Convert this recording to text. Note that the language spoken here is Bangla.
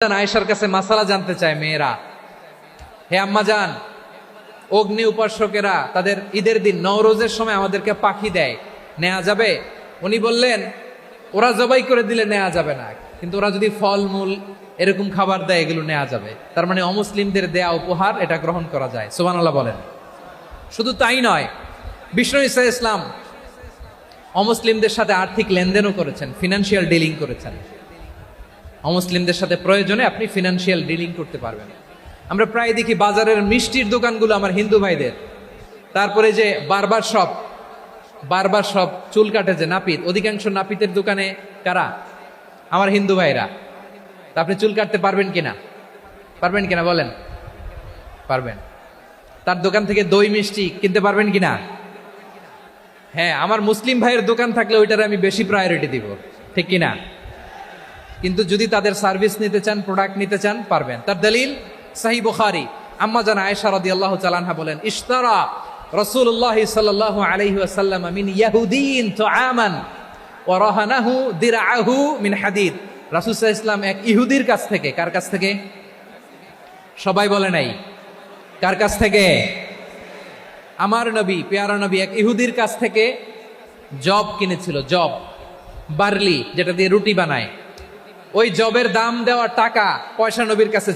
আয়েশার কাছে মাসালা জানতে চায় মেয়েরা, হে আম্মাজান, অগ্নি উপাসকেরা তাদের ঈদের দিন নওরোজের সময় আমাদেরকে পাখি দেয়, নেওয়া যাবে? উনি বললেন, ওরা জবাই করে দিলে নেওয়া যাবে না, কিন্তু ওরা যদি ফলমূল এরকম খাবার দেয় এগুলো নেওয়া যাবে। তার মানে অমুসলিমদের দেয়া উপহার এটা গ্রহণ করা যায়। সুবহানাল্লাহ বলেন। শুধু তাই নয়, বিষ্ণু ঈসা ইসলাম অমুসলিমদের সাথে আর্থিক লেনদেনও করেছেন, ফিনান্সিয়াল ডিলিং করেছেন। অমুসলিমদের সাথে প্রয়োজনে আপনি ফিনান্সিয়াল ডিলিং করতে পারবেন। আমরা প্রায় দেখি বাজারের মিষ্টির দোকানগুলো আমার হিন্দু ভাইদের, তারপরে যে বারবার সব চুল কাটে যে নাপিত, অধিকাংশ নাপিতের দোকানে কারা? আমার হিন্দু ভাইরা। তা আপনি চুল কাটতে পারবেন কিনা বলেন? পারবেন। তার দোকান থেকে দই মিষ্টি কিনতে পারবেন কিনা? হ্যাঁ, আমার মুসলিম ভাইয়ের দোকান থাকলে ওইটারে আমি বেশি প্রায়োরিটি দিব, ঠিক কিনা? কিন্তু যদি তাদের সার্ভিস নিতে চান, প্রোডাক্ট নিতে চান, পারবেন। তার দলিল সহিহ বুখারী, আম্মা জান আয়েশা রাদিয়াল্লাহু তাআলা আনহা বলেন, ইশতারা রাসূলুল্লাহ সাল্লাল্লাহু আলাইহি ওয়াসাল্লাম মিন ইয়াহুদিন তুআমান ওয়া রাহানাহু দিরআহু মিন হাদিদ। রাসূল সাল্লাল্লাহু আলাইহি ওয়াসাল্লাম এক ইহুদির কাছ থেকে, কার কাছ থেকে? সবাই বলে নাই, কার কাছ থেকে? আমার নবী, পেয়ারা নবী এক ইহুদির কাছ থেকে জব কিনেছিল। জব, বার্লি, যেটা দিয়ে রুটি বানায়। ওই জবের দাম দেওয়া টাকা পয়সা নবীর কাছে